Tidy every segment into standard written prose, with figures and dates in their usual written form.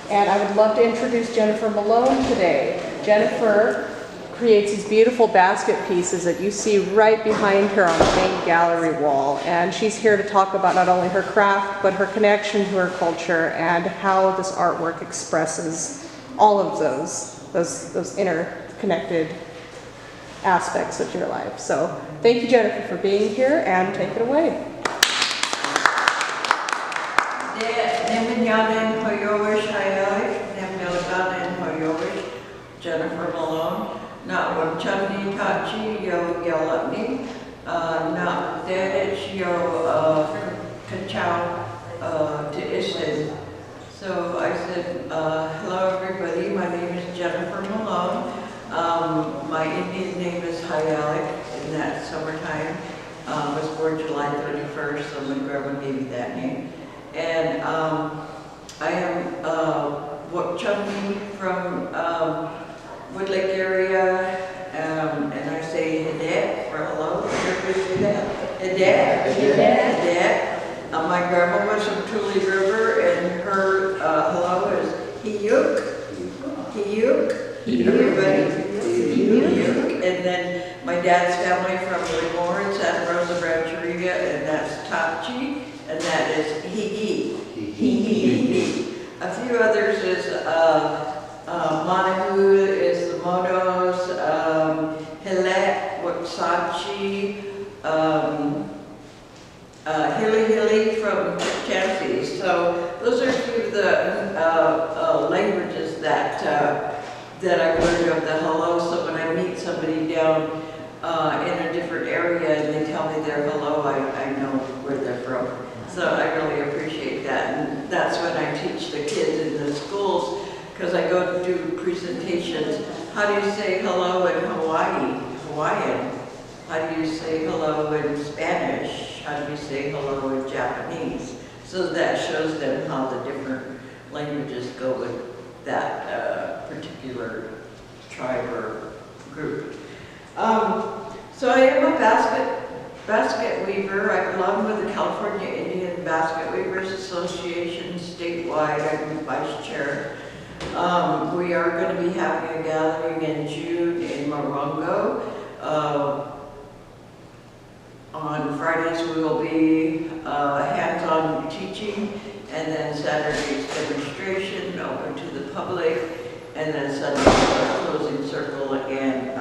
And I would love to introduce Jennifer Malone today. Jennifer creates these beautiful basket pieces that you see right behind her on the main gallery wall. And she's here to talk about not only her craft, but her connection to her culture and how this artwork expresses all of those interconnected aspects of your life. So thank you, Jennifer, for being here, and take it away. Jennifer Malone, na Wukchumni tachi yo yalapni, na dedich yo kachao to Island. So I said, hello everybody, my name is Jennifer Malone. My Indian name is Hayalik in that summertime. I was born July 31st, so my grandma gave me that name. And I am Wukchumni from Woodlake area, and I say Hadet for hello. Everybody say that? Hadet. My grandma was from Tulare River, and her hello is Hiyuk. Everybody. And then my dad's family from Lemoore in Santa Rosa Rancheria, and that's Tachi, and that is Hee. A few others is Manahu is the Monos, Hilet, Waksachi, Hilly from Chansey. So those are a few of the languages that I learned of the hello. So when I meet somebody down in a different area and they tell me their hello, I know where they're from. So I really appreciate that. And that's when I teach the kids in the schools, because I go to do presentations. How do you say hello in Hawaiian? How do you say hello in Spanish? How do you say hello in Japanese? So that shows them how the different languages go with that particular tribe or group. So I am a basket weaver. I belong with the California Indian Basket Weavers Association statewide. I'm vice chair. We are going to be having a gathering in June in Morongo. On Fridays we will be hands-on teaching, and then Saturday's demonstration open to the public, and then Sunday's our closing circle, and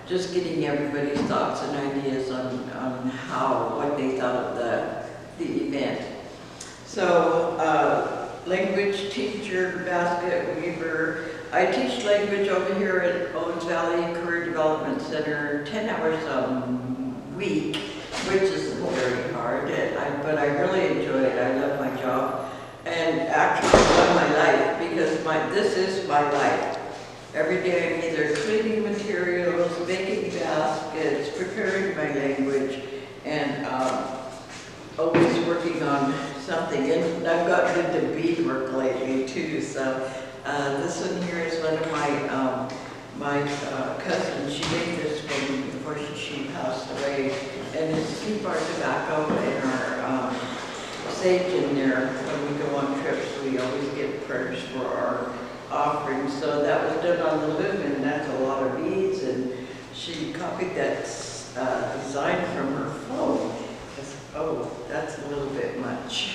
just getting everybody's thoughts and ideas on what they thought of the event. So language teacher, basket weaver. I teach language over here at Arts Visalia Career Development Center 10 hours a week, which is very hard, but I really enjoy it. I love my job, and actually I love my life, because this is my life. Every day I'm either cleaning materials, making baskets, preparing my language, and always working on something. And I've gotten into beadwork lately too, so this one here is one of my cousins. She made this one before she passed away, and it's keep our tobacco and our sage in there. When we go on trips, we always give prayers for our offerings. So that was done on the loom, and that's a lot of beads, and she copied that design from her phone. Oh, that's a little bit much.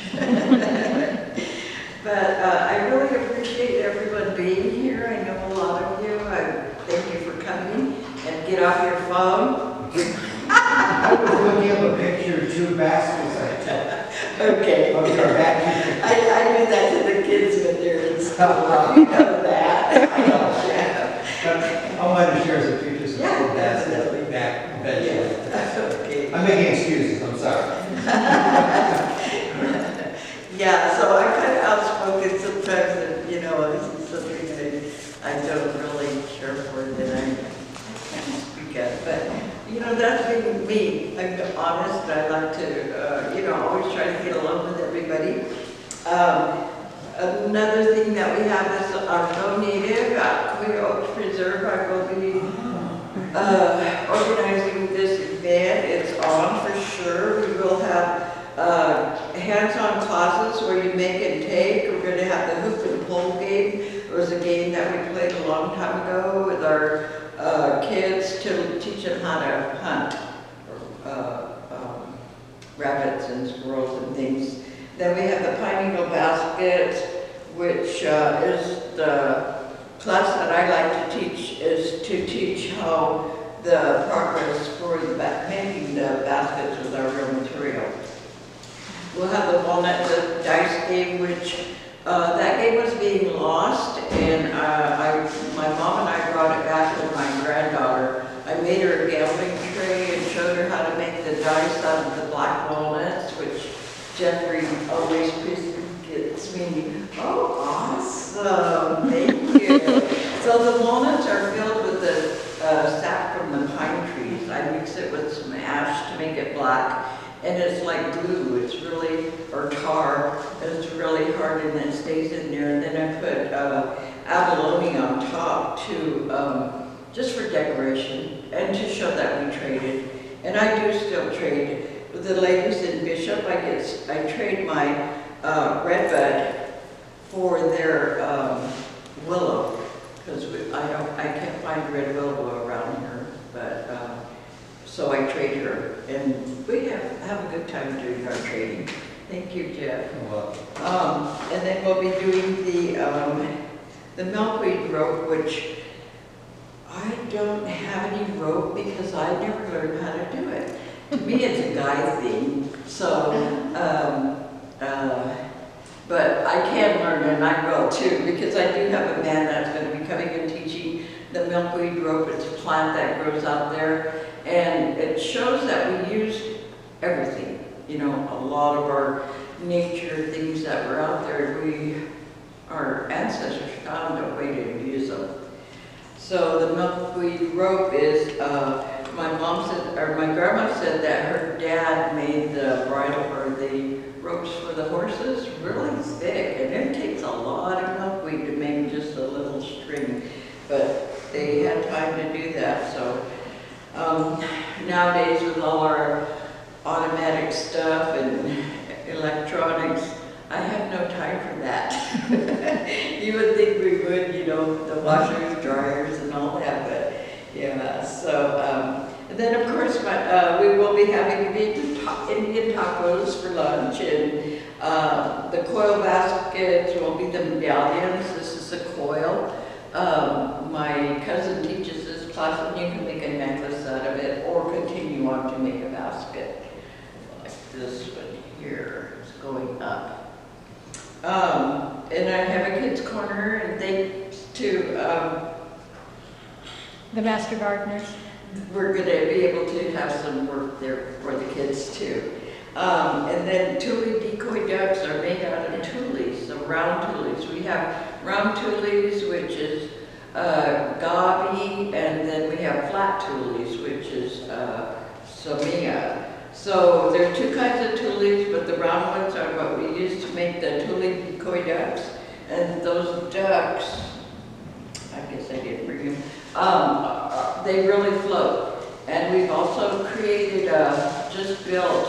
But I really appreciate everyone being here. I know a lot of you. I thank you for coming, and get off your phone. I was looking up a picture of 2 baskets I took. Okay. Of your back. I do that to the kids when they're in school. You know that. I know. But I wanted to share some pictures of Yeah, the baskets definitely. back eventually. Okay. I'm making excuses, I'm sorry. Yeah, so I'm kind of outspoken sometimes, and this is something I don't really care for that I can't speak at. But that's being me. I'm honest. I like to always try to get along with everybody. Another thing that we have is our Go Native at Queer Oaks Preserve. I will be organizing this event. It's on for sure. We will have hands-on classes where you make and take. We're going to have the hoop and pole game. It was a game that we played a long time ago with our kids to teach them how to hunt rabbits and squirrels and things. Then we have the pine needle basket, which is the class that I like to teach, is to teach how the progress for making the baskets with our real material. We'll have the walnut dice game, which that game was being lost, and my mom and I brought it back with my granddaughter. I made her a gambling tray and showed her how to make the dice out of the black walnuts, which Jeffrey always gets me. Oh, awesome! Thank you. So the walnuts are filled with the sap from the pine trees. I mix it with some ash to make it black, and it's like glue. It's really, or tar, and it's really hard, and then it stays in there. And then I put abalone on top to just for decoration and to show that we traded. And I do still trade with the ladies in Bishop. I trade my redbud for their willow, because I can't find red willow around here, but so I trade her, and we have a good time doing our trading. Thank you, Jeff. And then we'll be doing the milkweed rope, which I don't have any rope because I never learned how to do it. To me, it's a guy thing. So, but I can learn, and I will too, because I do have a man that's going to be coming and teaching the milkweed rope. It's a plant that grows out there, and it shows that we use everything. You know, a lot of our nature things that were out there, our ancestors found a way to use them. So the milkweed rope is, my grandma said that her dad made the bridle or the ropes for the horses really thick, and it takes a lot of milkweed to make just a little string, but they had time to do that. So nowadays with all our automatic stuff and electronics, I have no time for that. You would think we would, you know, the washers, dryers, and all that, but yeah, so, and then of course, we will be having Indian tacos for lunch, and the coil baskets will be the medallions. This is a coil. My cousin teaches this class, and you can make a necklace out of it, or continue on to make a basket, like this one here is going up. And I have a kids' corner, and thanks to the Master Gardeners. We're going to be able to have some work there for the kids too. And then tule decoy ducks are made out of tules, so round tules. We have round tules, which is gabi, and then we have flat tules, which is somia. So there are two kinds of tules, but the round ones are what we use to make the tule decoy ducks. And those ducks, I guess I didn't bring them, they really float. And we've also created, just built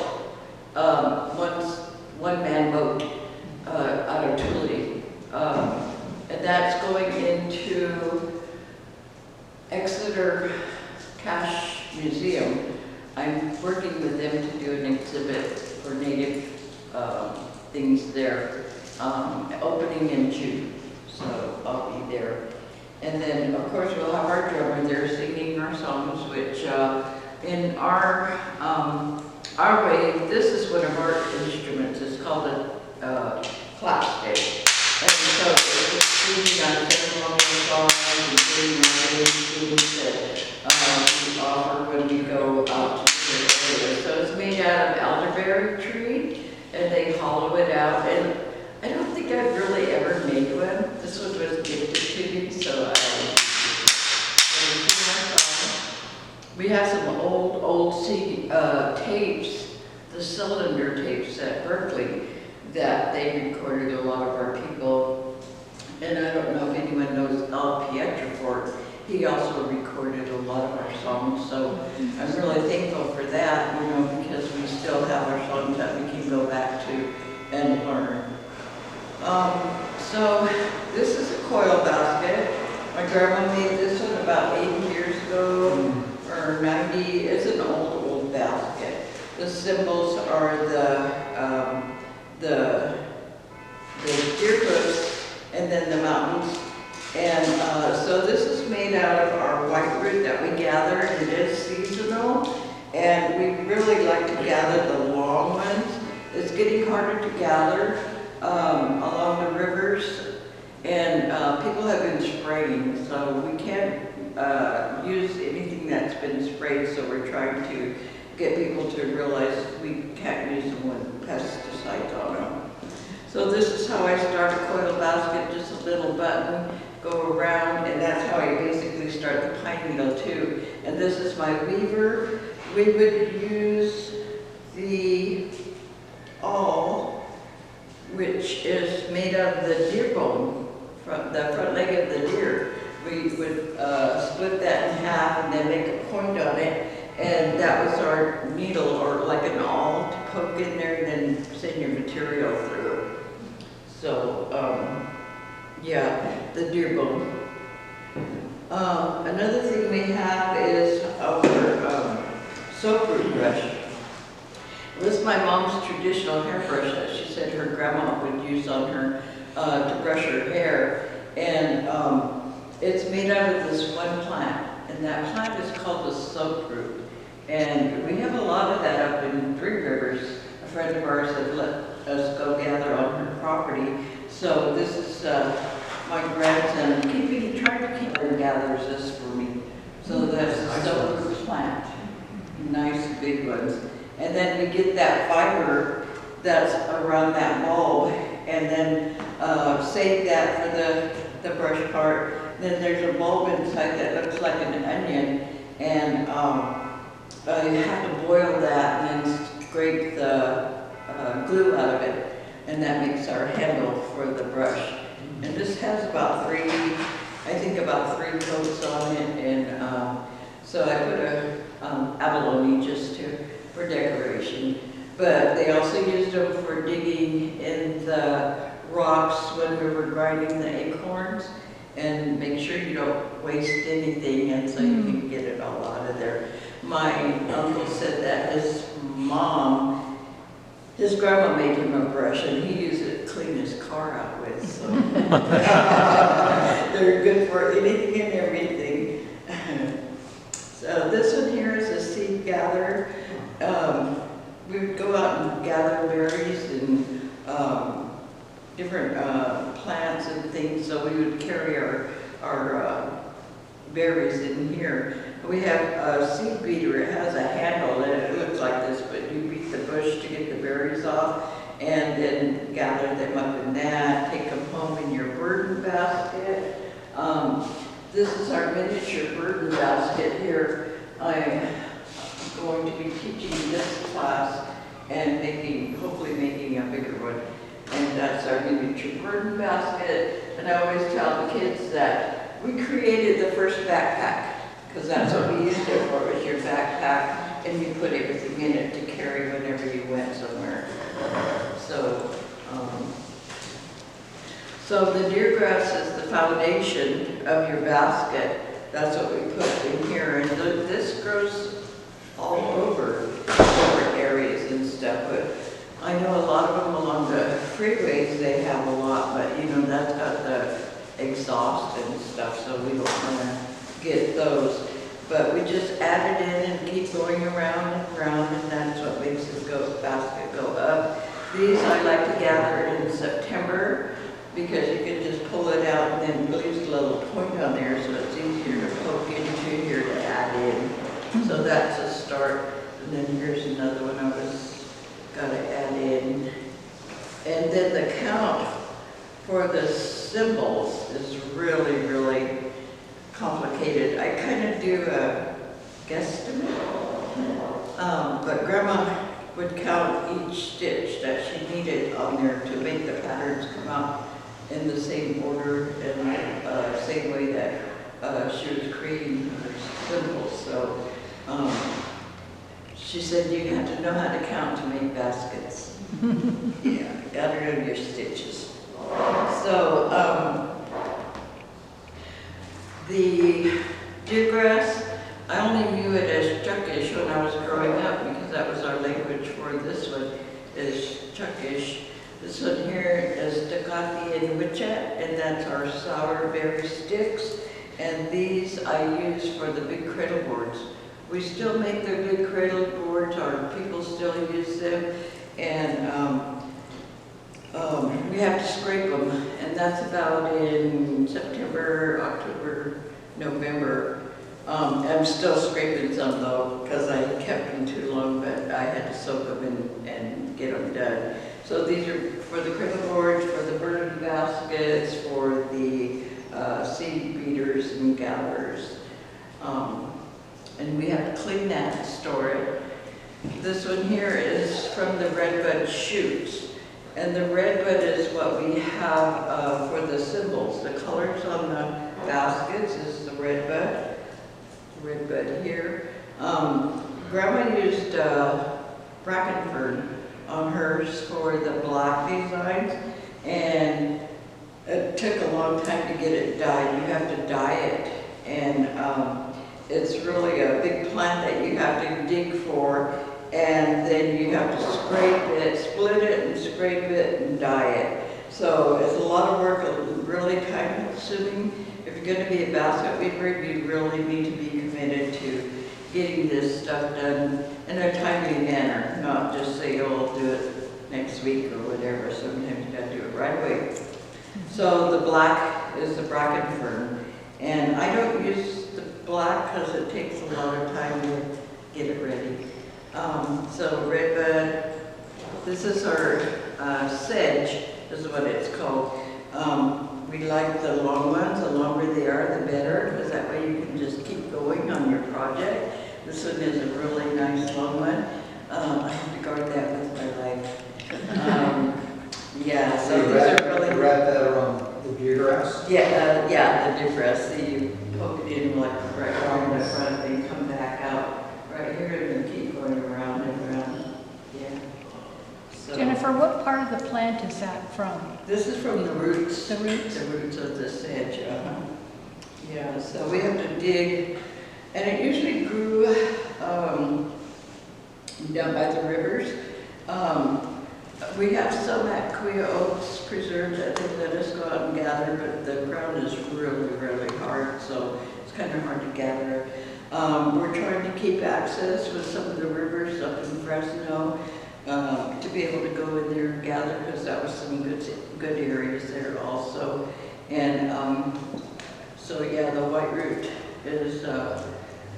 one-man boat out of tule. And that's going into Exeter Cash Museum. I'm working with them to do an exhibit for native things there, opening in June, so I'll be there. And then, of course, we'll have our drummer there singing our songs, which in our way, this is one of our instruments. It's called a clapstick. And so it's just singing on ceremonial songs and singing on things that we offer when we go out to the area. So it's made out of elderberry tree, and they hollow it out. And I don't think I've really ever made one. This one was gifted to me, so we have some old CD tapes, the cylinder tapes at Berkeley, that they recorded a lot of our people. And I don't know if anyone knows Al Pietrafort. He also recorded a lot of our songs, so I'm really thankful for that, you know, because we still have our songs that we can go back to and learn. So The symbols are the deer hoofs and then the mountains. And so this is made out of our white root that we gather. It is seasonal, and we really like to gather the long ones. It's getting harder to gather along the rivers, and people have been spraying, so we can't use anything that's been sprayed, so we're trying to get people to realize we can't use them with pesticides on them. So this is how I start a coil basket, just a little button, go around, and that's how I basically start the pine needle too. And this is my weaver. We would use the awl, which is made out of the deer bone, from the front leg of the deer. We would split that in half and then make a point on it, and that was our needle, or like an awl to poke in there and then send your material through. So, yeah, the deer bone. Another thing we have is our soap root brush. This is my mom's traditional hairbrush that she said her grandma would use on her to brush her hair. And it's made out of this one plant, and that plant is called the soap root. And we have a lot of that up in Three Rivers. A friend of ours had let us go gather on her property. So this is my grandson trying to keep and gathers this for me. So that's the soap root plant. Nice big ones. And then we get that fiber that's around that bulb, and then save that for the brush part. Then there's a bulb inside that looks like an onion, and you have to boil that and then scrape the glue out of it, and that makes our handle for the brush. And this has about three coats on it, and so I put a abalone just for decoration. But they also used them for digging in the rocks when we were grinding the acorns, and make sure you don't waste anything, and so you can get it all out of there. My uncle said that his grandma made him a brush, and he used it to clean his car out with, so. They're good for anything and everything. So this one here is a seed gatherer. We would go out and gather berries and different plants and things, so we would carry our berries in here. We have a seed beater. It has a handle, and it looks like this, but you beat the bush to get the berries off, and then gather them up in that, take them home in your burden basket. This is our miniature burden basket here. I'm going to be teaching this class and hopefully making a bigger one. And that's our miniature burden basket. And I always tell the kids that we created the first backpack, because that's what we used it for, was your backpack, and you put everything in it to carry whenever you went somewhere. So the deer grass is the foundation of your basket. That's what we put in here, and this grows all over different areas and stuff. But I know a lot of them along the freeways, they have a lot, but that's got the exhaust and stuff, so we don't want to get those. But we just add it in and keep going around and around, and that's what makes the basket go up. These I like to gather in September, because you can just pull it out and then leaves a little point on there, so it's easier to poke into here to add in. So that's a start. And then here's another one I got to add in. And then the count for the symbols is really, really complicated. I kind of do a guesstimate, but Grandma would count each stitch that she needed on there to make the patterns come out in the same order and same way that she was creating her symbols. So she said you have to know how to count to make baskets. Yeah, got to know your stitches. So the deer grass, I only knew it as chuckish when I was growing up, because that was our language language for this one is Chuckish. This one here is Takati and Wichat, and that's our sour berry sticks. And these I use for the big cradle boards. We still make their big cradle boards, our people still use them, and we have to scrape them, and that's about in September, October, November. I'm still scraping some though, because I kept them too long, but I had to soak them and get them done. So these are for the cradle boards, for the burden baskets, for the seed beaters and gatherers. And we have to clean that and store it. This one here is from the redbud shoots. And the redbud is what we have for the symbols. The colors on the baskets is the redbud here. Grandma used bracken fern on hers for the black designs, and it took a long time to get it dyed. You have to dye it, and it's really a big plant that you have to dig for, and then you have to scrape it, split it and scrape it and dye it. So it's a lot of work, really time consuming. If you're going to be a basket weaver, you really need to be committed to getting this stuff done in a timely manner, not just say, oh, I'll do it next week or whatever. Sometimes you got to do it right away. So the black is the bracken fern, and I don't use the black because it takes a lot of time to get it ready. So redbud, this is our sedge, is what it's called. We like the long ones. The longer they are, the better, because that way you can just keep going on your project. This one is a really nice long one. I have to guard that with my life. Yeah, so these are really... You wrap that around the deer grass? Yeah, yeah, the deer grass. So you poke it in like right around the front and come back out right here and then keep going around and around. Yeah. So, Jennifer, what part of the plant is that from? this is from the roots. The roots? The roots of the sedge. Yeah, so we have to dig, and it usually grew down by the rivers. We have some at Kuya Oaks Preserve that they let us go out and gather, but the ground is really, really hard, so it's kind of hard to gather. We're trying to keep access with some of the rivers up in Fresno to be able to go in there and gather, because that was some good areas there also. And so yeah, the white root is,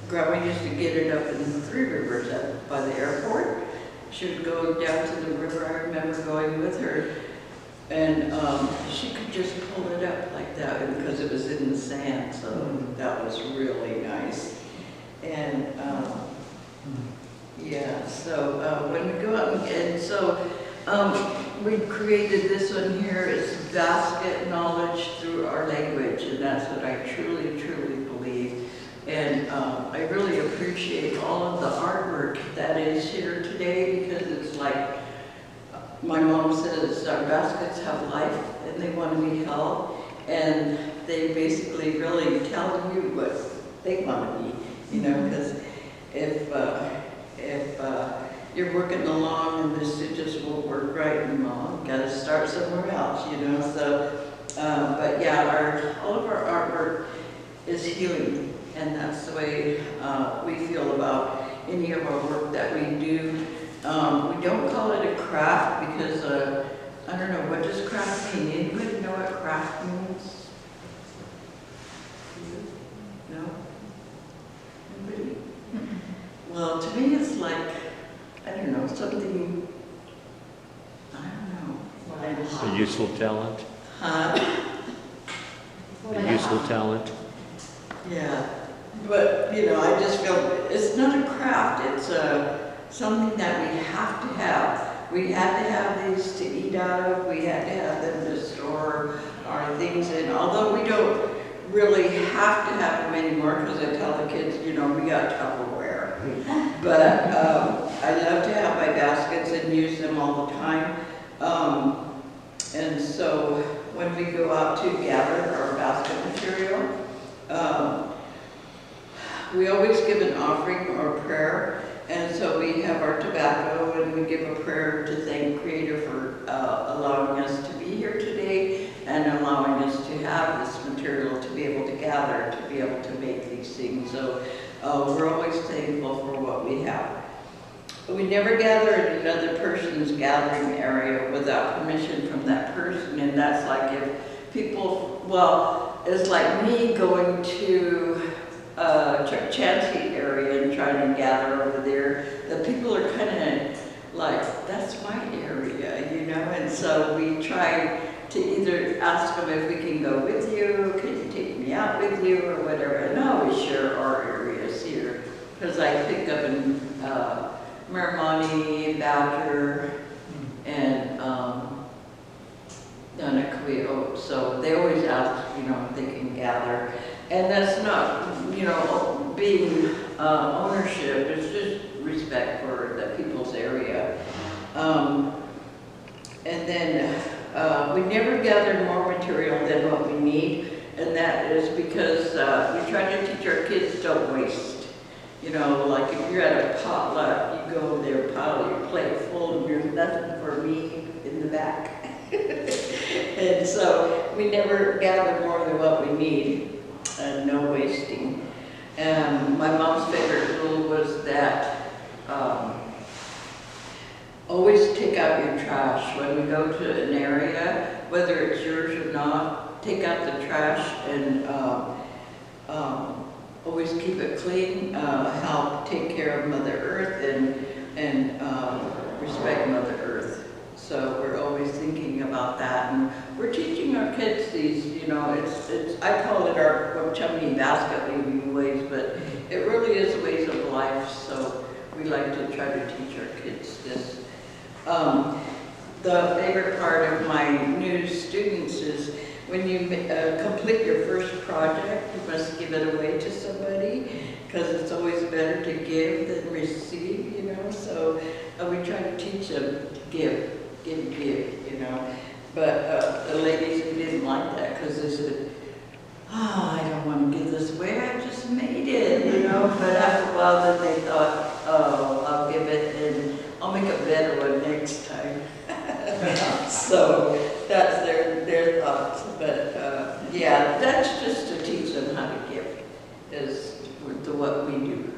Grandma used to get it up in Three Rivers by the airport. She would go down to the river. I remember going with her, and she could just pull it up like that because it was in the sand, so that was really nice. And yeah, so when we go out and so we created this one here. It's basket knowledge through our language, and that's what I truly, truly believe. And I really appreciate all of the artwork that is here today, because it's like my mom says, our baskets have life and they want to be held, and they basically really tell you what they want to be, you know, because if you're working along and this just won't work right, and well, you got to start somewhere else, you know. So, but yeah, all of our artwork is healing. And that's the way we feel about any of our work that we do. We don't call it a craft because, I don't know, what does craft mean? Anybody know what craft means? No? Anybody? Well, to me it's like, I don't know, something, I don't know. A useful talent? Huh? A useful talent? Yeah. But, you know, I just feel it's not a craft, it's something that we have to have. We had to have these to eat out of, we had to have them to store our things in, although we don't really have to have them anymore, because I tell the kids, you know, we got Tupperware. But I love to have my baskets and use them all the time. And so when we go out to gather our basket material, we always give an offering or prayer, and so we have our tobacco and we give a prayer to thank Creator for allowing us to be here today and allowing us to have this material to be able to gather, to be able to make these things. So we're always thankful for what we have. We never gather in another person's gathering area without permission from that person, and that's like if people, well, it's like me going to Chansey area and trying to gather over there. The people are kind of like, that's my area, you know, and so we try to either ask them if we can go with you, can you take me out with you, or whatever. And I always share our areas here, because I pick up in Mermani, Badger, and Danakwio. So they always ask, you know, if they can gather. And that's not, you know, being ownership, it's just respect for the people's area. And then we never gather more material than what we need, and that is because we try to teach our kids don't waste. You know, like if you're at a potluck, you go there, pile your plate full, and there's nothing for me in the back. And so we never gather more than what we need, and no wasting. My mom's favorite rule was that always take out your trash. When we go to an area, whether it's yours or not, take out the trash and always keep it clean, help take care of Mother Earth and respect Mother Earth. So we're always thinking about that, and we're teaching our kids these, you know, it's I call it our Wukchumni basket weaving ways, but it really is ways of life, so we like to try to teach our kids this. The favorite part of my new students is when you complete your first project, you must give it away to somebody, because it's always better to give than receive, you know. So we try to teach them to give, you know. But the ladies who didn't like that, because they said, oh, I don't want to give this away, I just made it, you know. But after a while, then they thought, oh, I'll give it and I'll make a better one next time. So that's their thoughts. But yeah, that's just to teach them how to give, is to what we do.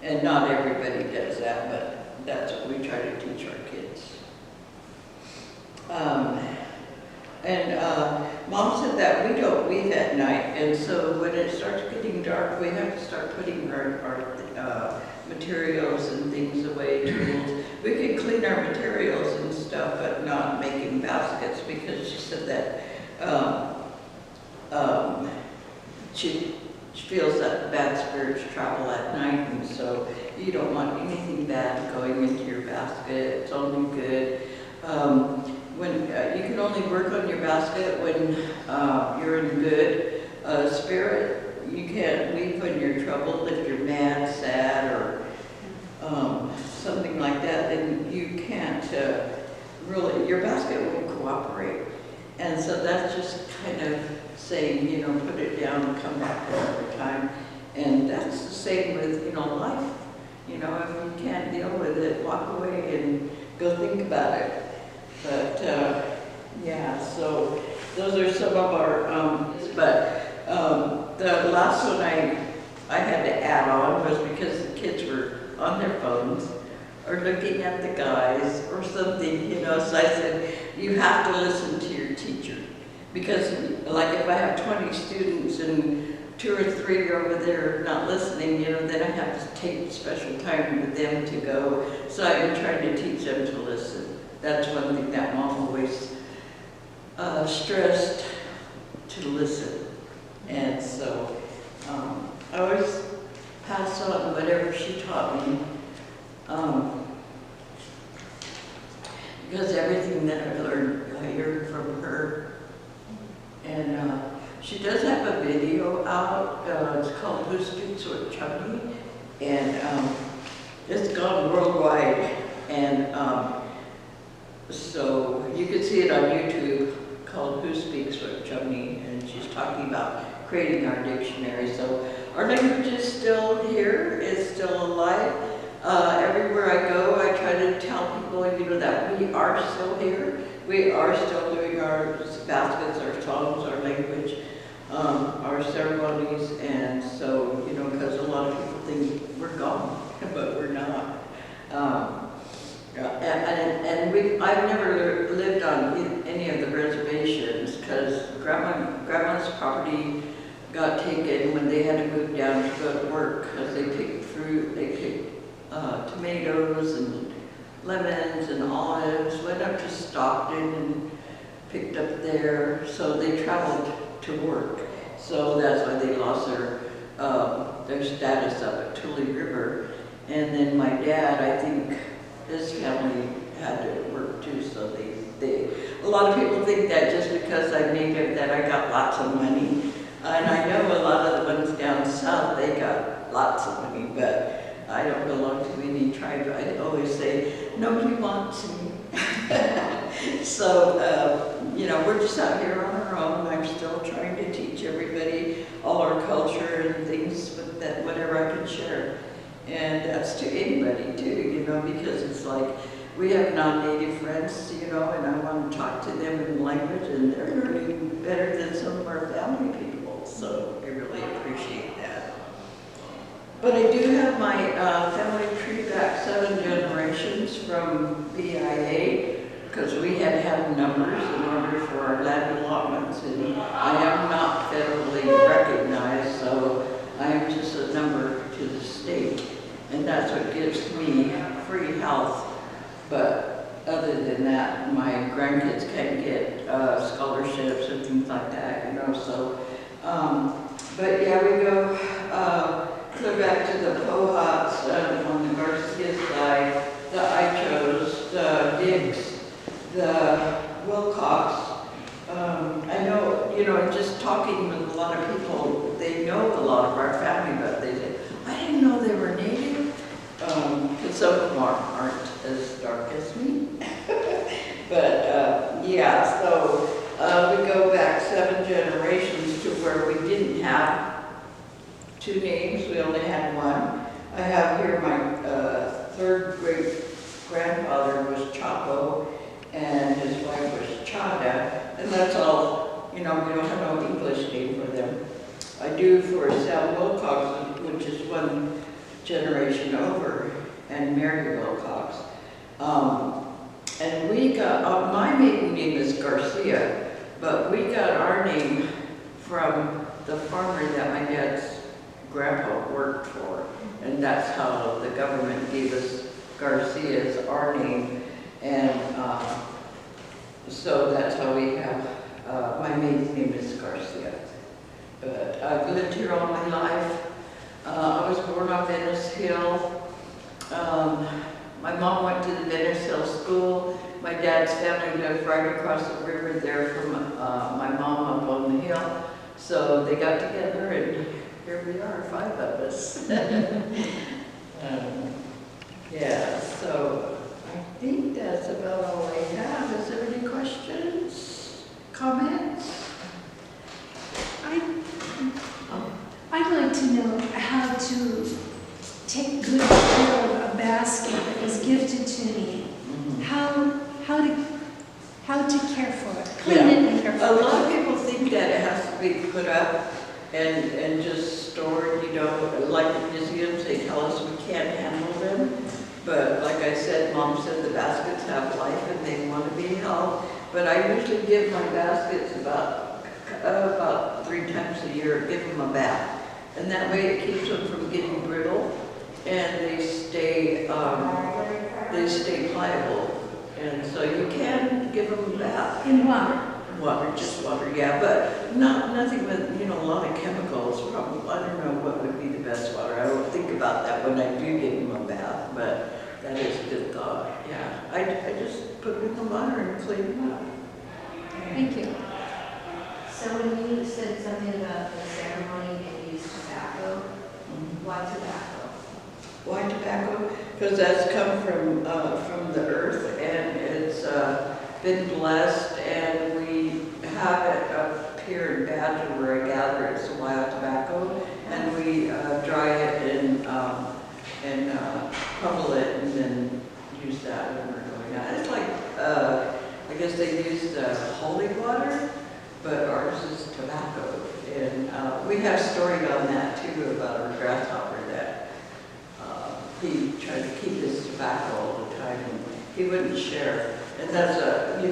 And not everybody does that, but that's what we try to teach our kids. Mom said that we don't weave at night, and so when it starts getting dark, we have to start putting our materials and things away, tools. We can clean our materials and stuff, but not making baskets, because she said that she feels that bad spirits travel at night, and so you don't want anything bad going into your basket. It's only good. When you can only work on your basket when you're in good spirit. You can't weep when you're troubled. If you're mad, sad, or something like that, then you can't really, your basket won't cooperate. And so that's just kind of saying, you know, put it down and come back another time. And that's the same with, you know, life. You know, if you can't deal with it, walk away and go think about it. But yeah, so those are some of our, the last one I had to add on was because the kids were on their phones or looking at the guys or something, you know, so I said, you have to listen to your teacher. Because like if I have 20 students and 2 or 3 are over there not listening, you know, then I have to take special time with them to go. So I've been trying to teach them to listen. That's one thing that Mom always stressed, to listen. And so I always pass on whatever she taught me, because everything that I learned, I heard from her. And she does have a video out. It's called Who Speaks Wukchumni, and it's gone worldwide. And so you can see it on YouTube, called Who Speaks Wukchumni, and she's talking about creating our dictionary. So our language is still here, it's still alive. Everywhere I go, I try to tell people, that we are still here. We are still doing our baskets, our songs, our language, our ceremonies, and so, because a lot of people think we're gone, but we're not. I've never lived on any of the reservations because Grandma's property got taken when they had to move down to go to work because they picked fruit, they picked tomatoes and lemons and olives, went up to Stockton and picked up there, so they traveled to work. So that's why they lost their status up at Tulare River. And then my dad, I think his family had to work too, so a lot of people think that just because I'm native that I got lots of money. And I know a lot of the ones down south, they got lots of money, but I don't belong to any tribe. I always say, nobody wants me. So, we're just out here on our own. I'm still trying to teach everybody all our culture and things that whatever I can share. And that's to anybody too, because it's like we have non-native friends, and I want to talk to them in language, and they're learning better than some of our family people. So I really appreciate that. But I do have my family tree back 7 generations from BIA, because we had to have numbers in order for our land allotments, and I am not federally recognized, so I am just a number to the state. And that's what gives me free health. But other than that, my grandkids can get scholarships and things like that, so. But yeah, we go clear back to the Pohats on the Garcia side, the Ichos, the Dicks, the Wilcox. I know, just talking with a lot of people, they know a lot of our family, but they say, I didn't know they were native. Because some of them aren't as dark as me. But yeah, so we go back 7 generations to where we didn't have 2 names, we only had 1. I have here my 3rd great grandfather was Chapo and his wife was Chada, and that's all, we don't have no English name for them. I do for Sam Wilcox, which is 1 generation over, and Marie Wilcox. And we got, my maiden name is Garcia, but we got our name from the farmer that my dad's grandpa worked for. And that's how the government gave us Garcia as our name. And so that's how we have, my maiden name is Garcia. But I've lived here all my life. I was born on Venice Hill. My mom went to the Venice Hill School. My dad's family lived right across the river there from my mom up on the hill. So they got together and here we are, 5 of us. Yeah, so I think that's about all I have. Is there any questions, comments? I'd like to know how to take good care of a basket that was gifted to me. How to care for it, clean it and care for it. A lot of people think that it has to be put up and just stored, like the museums, they tell us we can't handle them. But like I said, Mom said the baskets have life and they want to be held. But I usually give my baskets about 3 times a year, give them a bath. And that way it keeps them from getting brittle and they stay pliable. And so you can give them a bath. In water. Water, just water, yeah, but nothing with, a lot of chemicals. Probably, I don't know what would be the best water. I don't think about that when I do give them a bath, but that is a good thought, yeah. I just put them in the water and clean them up. Thank you. So when you said something about the ceremony they use tobacco, why tobacco? Why tobacco? Because that's come from the earth and it's been blessed, and we have it up here in Badger where I gather it's wild tobacco, and we dry it and pummel it and then use that. them are going out. It's like, I guess they used holy water, but ours is tobacco. And we have a story on that too about a grasshopper that he tried to keep his tobacco all the time and he wouldn't share. And that's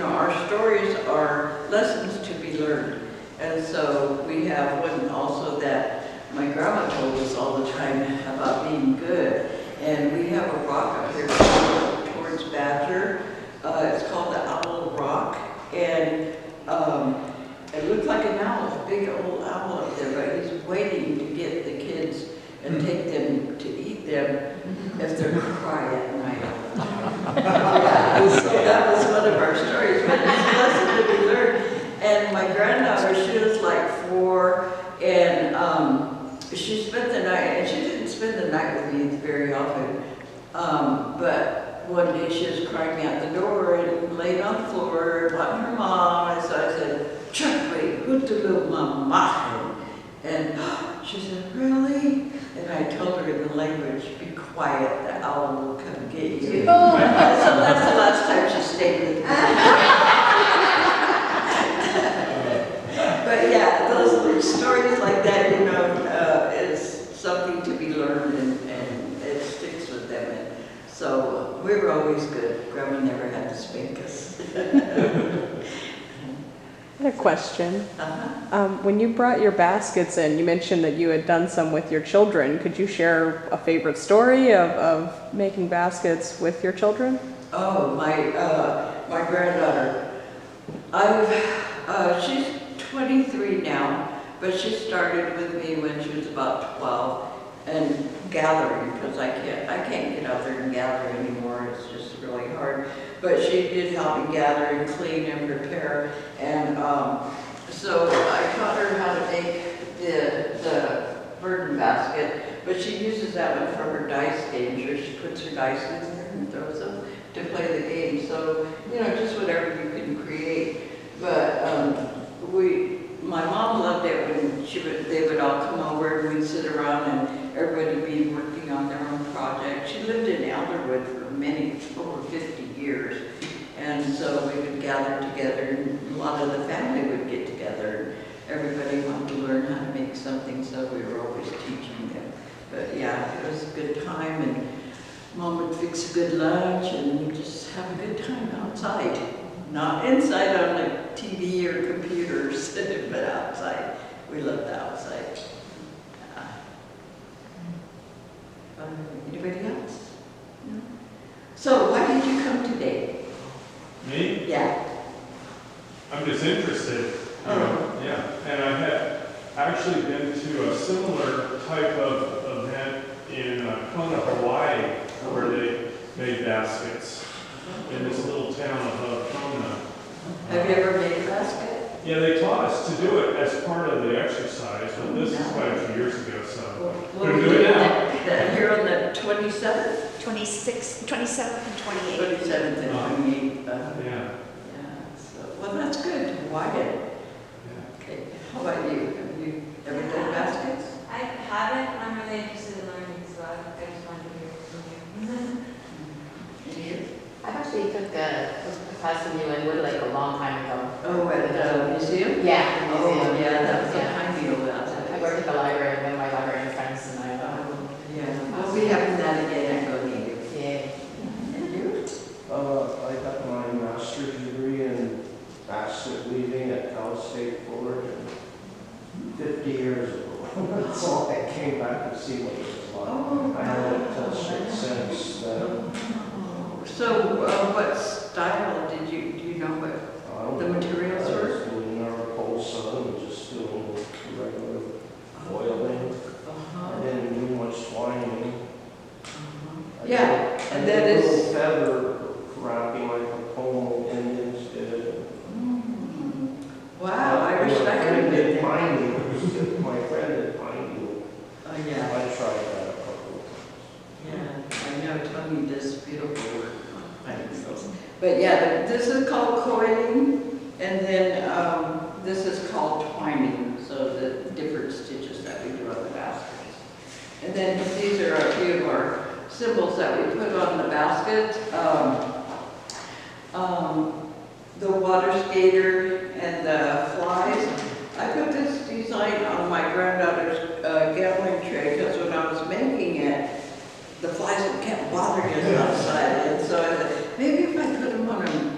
our stories are lessons to be learned. And so we have one also that my grandma told us all the time about being good. And we have a rock up here towards Badger. It's called the Owl Rock. And it looked like an owl, a big old owl up there, but he's waiting to get the kids and take them to eat them if they're quiet at night. Yeah, so that was one of our stories, but it's a lesson to be learned. And my granddaughter, she was like 4, and she spent the night, and she didn't spend the night with me very often, but one day she was crying out the door and laid on the floor wanting her mom, and so I said, "Chakwe, hutulu mama." And she said, "Really?" And I told her in the language, "Be quiet, the owl will come get you." So that's the last time she stayed with me. But yeah, those stories like that, is something to be learned, and it sticks with them. And so we were always good. Grandma never had to spank us. I had a question. Uh-huh. When you brought your baskets in, you mentioned that you had done some with your children. Could you share a favorite story of making baskets with your children? Oh, my granddaughter. She's 23 now, but she started with me when she was about 12 and gathering, because I can't get out there and gather anymore. It's just really hard. But she did help me gather and clean and prepare, and so I taught her how to make the burden basket. But she uses that one for her dice games, where she puts her dice in there and throws them to play the game. So just whatever you can create. But my mom loved it when they would all come over and we'd sit around and everybody would be working on their own project. She lived in Elderwood for over 50 years. And so we would gather together, and a lot of the family would get together. Everybody wanted to learn how to make something, so we were always teaching them. But yeah, it was a good time, and Mom would fix a good lunch, and we'd just have a good time outside. Not inside on the TV or computers, but outside. We loved the outside. Anybody else? No? So why did you come today? Me? Yeah. I'm just interested. Yeah. And I had actually been to a similar type of event in Kona, Hawaii, where they made baskets in this little town above Kona. Have you ever made a basket? Yeah, they taught us to do it as part of the exercise, but this is quite a few years ago, so we're doing it now. Here on the 27th? 26th, 27th and 28th. 27th and 28th. Yeah. Yeah. So, well, that's good. Why did? Okay. How about you? Have you ever done baskets? I haven't, I'm really interested in learning, so I just wanted to hear from you. And you? I actually took a class from you in Wood Lake a long time ago. Oh, at the museum? Yeah, the museum. Oh, yeah, that was a Yeah. time deal. I worked at the library with my librarian friends and I, Yeah. We'll be having that again at Go Native. yeah. And you? I got my master's degree in basket weaving at Cal State Florida 50 years ago. So I came back to see what it was like. Oh, I haven't touched it since then. So, what style do you know what the materials I were? was doing Mariposa and just doing regular foiling. I didn't do much twining. I Yeah, did- and I that did is- little feather wrapping like the Pomo Indians did. Wow, I wish I could have did been there. pine needles. My friend did pine needle. Oh, I yeah, tried that a couple of times. yeah, I know Tony does beautiful work on things. But yeah, this is called coiling, and then this is called twining, so the different stitches that we do on the baskets. And then these are a few of our symbols that we put on the basket.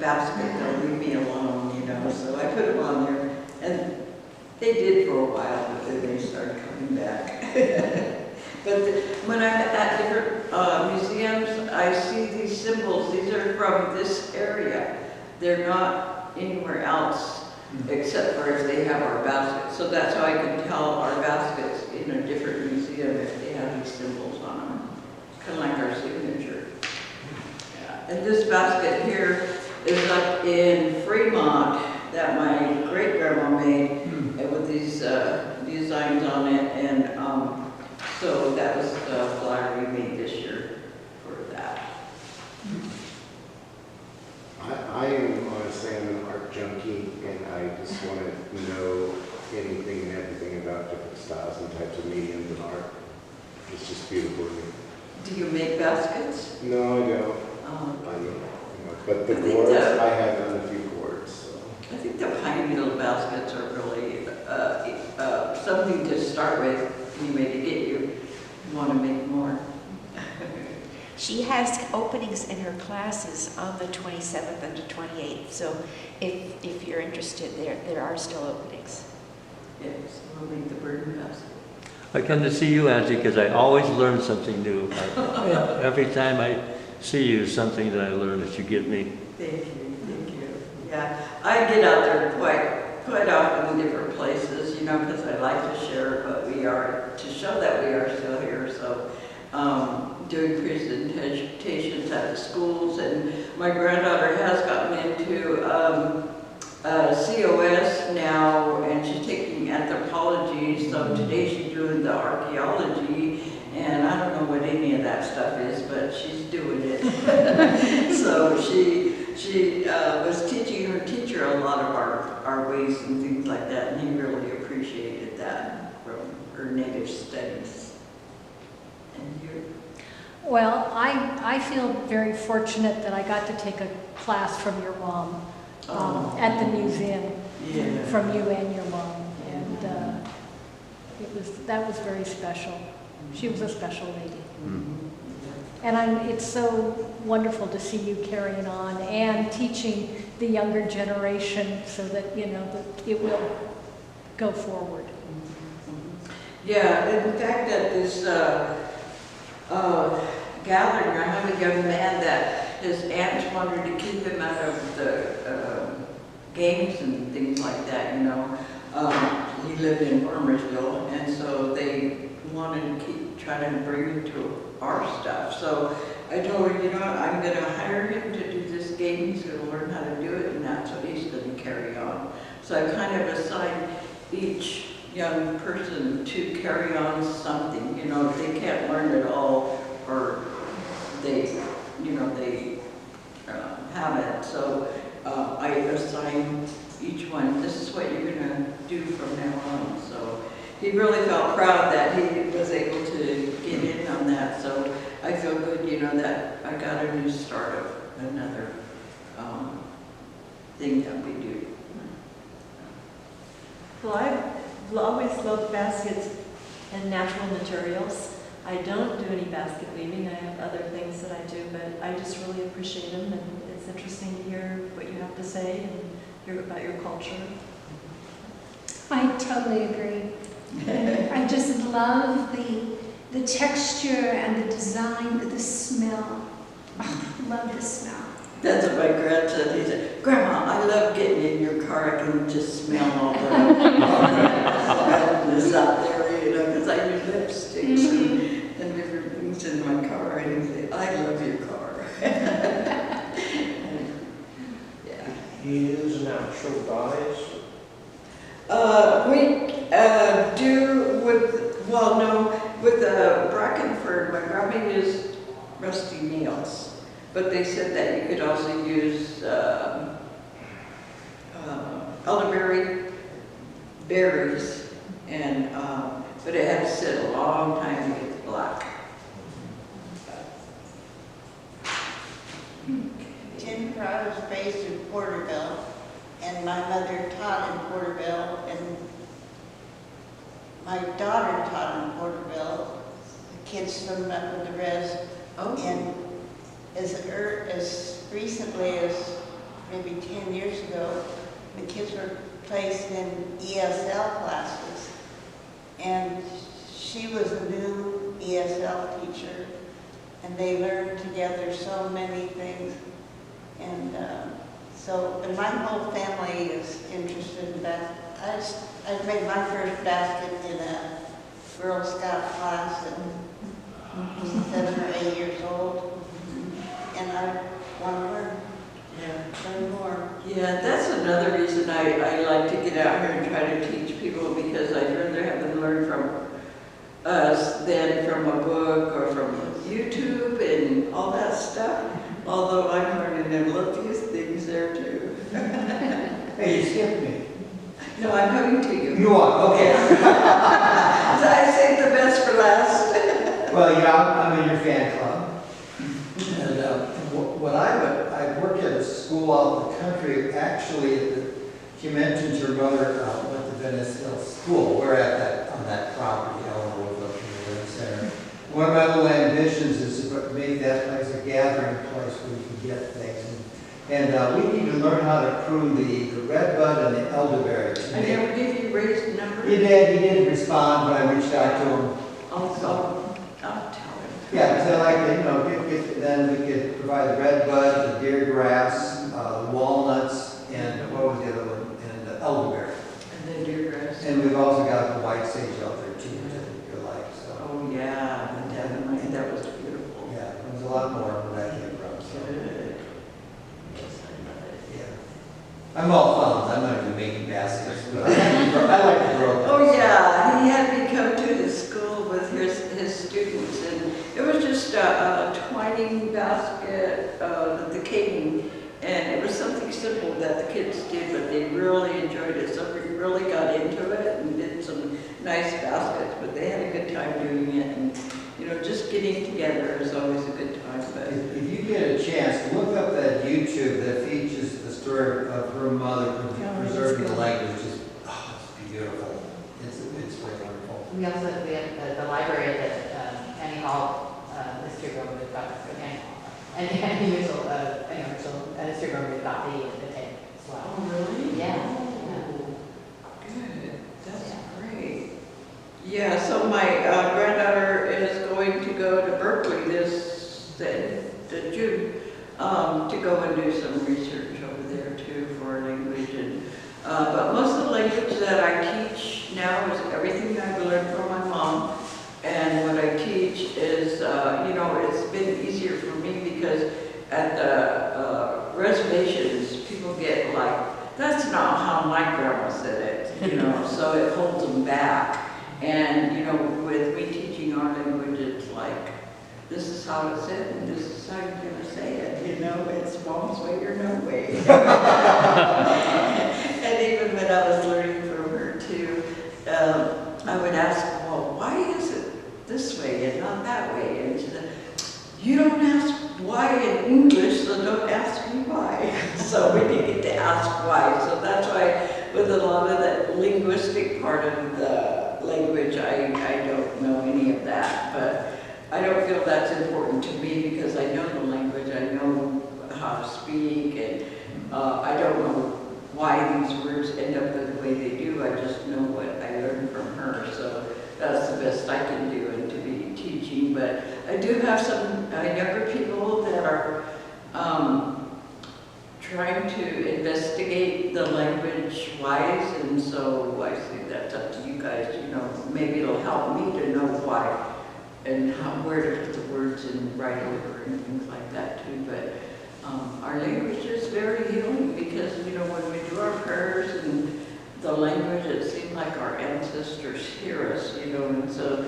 basket, they'll leave me alone, you know, so I put them on there. And they did for a while, but then they started coming back. But when I'm at different museums, I see these symbols. These are from this area. They're not anywhere else except for if they have our baskets. So that's how I can tell our baskets in a different museum if they have these symbols on them. Kind of like our signature. Yeah. And this basket here is up in Fremont that my great-grandma made with these designs on it. And so that was the flyer we made this year for that. I am honestly an art junkie, and I just want to know anything and everything about different styles and types of mediums in art. It's just beautiful to me. Do you make baskets? No, I don't. I don't. You know, but the gourds, I have done a few gourds. So. I think the pine needle baskets are really something to start with, anyway, to get you want to make more. She has openings in her classes on the 27th and the 28th, so if you're interested, there are still openings. Yes, we'll make the burden basket. I come to see you, Auntie, because I always learn something new. Every time I see you, something that I learn that you give me. Thank you, thank you. Yeah, I get out there quite often in different places, you know, because I like to share, but we are, to show that we are still here, so doing presentations at the schools, and my granddaughter has gotten into COS now, and she's taking anthropology, so today she's doing the archaeology, and I don't know what any of that stuff is, but she's doing it. So she was teaching her teacher a lot of our ways and things like that, and he really appreciated that from her native studies. And you? Well, I feel very fortunate that I got to take a class from your mom at the museum, from you and your mom, and that was very special. She was a special lady. And it's so wonderful to see you carrying on and teaching the younger generation so that, you know, that it will go forward. Yeah, in fact, at this gathering, I have a young man that his aunts wanted to keep him out of the games and things like that, you know. He lived in Farmersville, and so they wanted to trying to bring him to our stuff. So I told her, you know what, I'm going to hire him to do this game. He's going to learn how to do it, and that's what he's going to carry on. So I kind of assigned each young person to carry on something. You know, if they can't learn it all, or they, you know, they haven't. So I assigned each one, this is what you're going to do from now on. So he really felt proud that he was able to get in on that. So I feel good, you know, that I got a new start of another thing that we do. Well, I've always loved baskets and natural materials. I don't do any basket weaving. I have other things that I do, but I just really appreciate them, and it's interesting to hear what you have to say and hear about your culture. I totally agree. I just love the texture and the design, the smell. Oh, love the smell. That's what my grandson, he said, Grandma, I love getting in your car. I can just smell all the wetness out there, you know, because I use lipsticks and different things in my car. And he said, I love your car. Yeah. He is natural dyes. We do with, well, no, with the Brackenford, my grandma used rusty nails. But they said that you could also use elderberry berries, and but it had to sit a long time to get black. Tim Crowd was based in Porterville, and my mother taught in Porterville, and my daughter taught in Porterville. The kids from up in the res, and as recently as maybe 10 years ago, the kids were placed in ESL classes. And she was a new ESL teacher, and they learned together so many things. And and my whole family is interested in that. I made my first basket in a Girl Scout class at 7 or 8 years old, and I want to learn. Learn more. Yeah, that's another reason I like to get out here and try to teach people, because I'd rather have them learn from us than from a book or from YouTube and all that stuff. Although I'm learning them little things there too. Hey, you skipped me. No, I'm coming to you. You are, okay. So I saved the best for last. Well, yeah, I'm in your fan club. And when I worked at a school out in the country, actually, she mentioned her mother went to Venice Hill School. We're at on that property, Eleanor Woodruff Community Center. One of my little ambitions is to make that place a gathering place where you can get things. And we need to learn how to prune the redbud and the elderberry. I never gave you raised number. He did respond when I reached out to him. Also, I'll tell him. Yeah, because I like to, then we could provide the redbud, the deer grass, the walnuts, and what was the other one? And the elderberry. And the deer grass. And we've also got the white sage out there too, which I think you'll like. So. Oh yeah, definitely. That was beautiful. Yeah, there's a lot more where that came from. So. Good. Yes, I love it. Yeah. I'm all thumbs. I'm not even making baskets, but I like to grow things. Oh yeah, he had me come to the school with his students, and it was just a twining basket, the caning, and it was something simple that the kids did, but they really enjoyed it. So we really got into it and did some nice baskets, but they had a good time doing it, and just getting together is always a good time. But if you get a chance, look up that YouTube that features the story of her mother preserving the language. It's beautiful. It's really wonderful. We also have the library at Annie Hall, history room. We've got Annie Mitchell, and history room. We've got the tape as well. oh really? Yeah. Good. That's great. Yeah. So my granddaughter is going to go to Berkeley the June to go and do some research over there too for language. And but most of the language that I teach now is everything I've learned from my mom. And what I teach is, it's been easier for me because at the reservations, people get like, that's not how my grandma said it, so it holds them back. And, with me teaching our language, it's like, this is how it's said, and this is how you're going to say it, it's mom's way or no way. And even when I was learning from her too, I would ask, well, why is it this way and not that way? And she said, you don't ask why in English, so don't ask me why. So we needed to ask why. So that's why with a lot of that linguistic part of the language, I don't know any of that. But I don't feel that's important to me because I know the language, I know how to speak, and I don't know why these words end up the way they do. I just know what I learned from her. So that's the best I can do and to be teaching. But I do have some younger people that are trying to investigate the language wise, and so I think that's up to you guys. Maybe it'll help me to know why and where to put the words in right order and things like that too. But our language is very healing because when we do our prayers and the language, it seems like our ancestors hear us, and so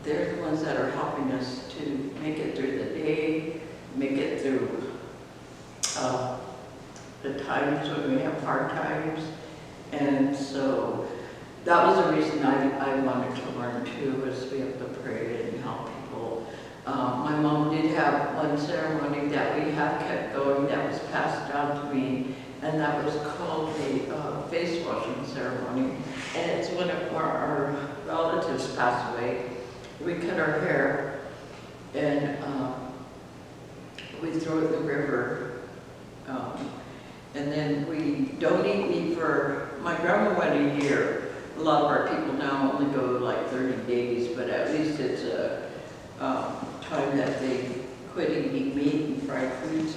they're the ones that are helping us to make it through the day, make it through the times when we have hard times. And so that was the reason I wanted to learn too, was to be able to pray and help people. My mom did have one ceremony that we have kept going that was passed down to me, and that was called the face washing ceremony. And it's when our relatives passed away. We cut our hair and we throw it in the river. And then we don't eat meat for, my grandma went a year. A lot of our people now only go like 30 days, but at least it's a time that they quit eating meat and fried foods.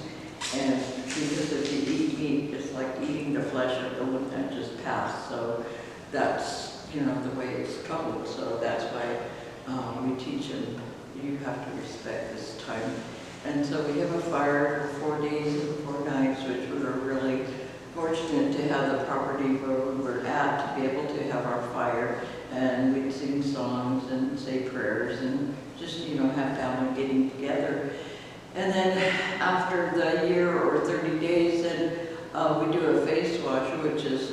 And because if you eat meat, it's like eating the flesh of the one that just passed. So that's, you know, the way it's told. So that's why we teach them, you have to respect this time. And so we have a fire for 4 days and 4 nights, which we were really fortunate to have the property where we were at to be able to have our fire. And we'd sing songs and say prayers and just, you know, have family getting together. And then after the year or 30 days, then we do a face wash, which is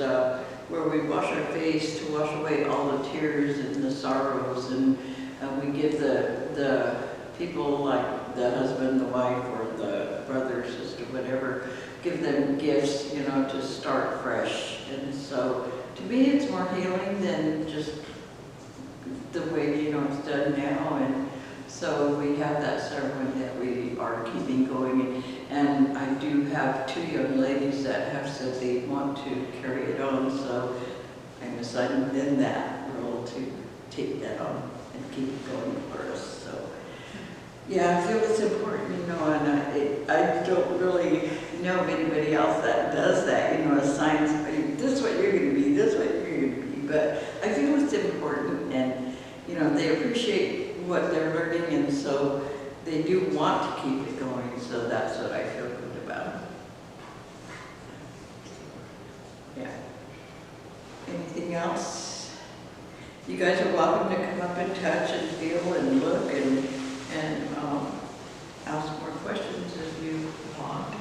where we wash our face to wash away all the tears and the sorrows. And we give the people, like the husband, the wife, or the brother, sister, whatever, give them gifts, you know, to start fresh. And so to me, it's more healing than just the way, you know, it's done now. And so we have that ceremony that we are keeping going. And I do have 2 young ladies that have said they want to carry it on. So I'm assigning them that role to take that on and keep it going for us. So yeah, I feel it's important, you know, and I don't really know of anybody else that does that, you know, assigns, this is what you're going to be, this is what you're going to be. But I feel it's important, and, you know, they appreciate what they're learning, and so they do want to keep it going, so that's what I feel good about. Yeah. Anything else? You guys are welcome to come up and touch and feel and look and ask more questions if you want.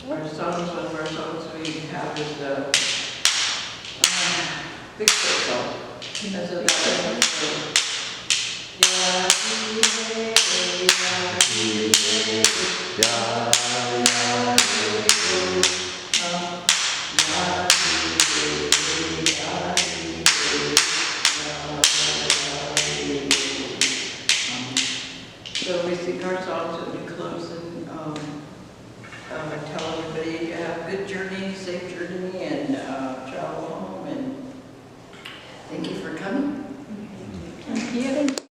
Our songs, one of our songs we have is the Big Foot song. And so that so we sing our songs and we close and tell everybody to have a good journey, safe journey, and travel home. And thank you for coming. Thank you.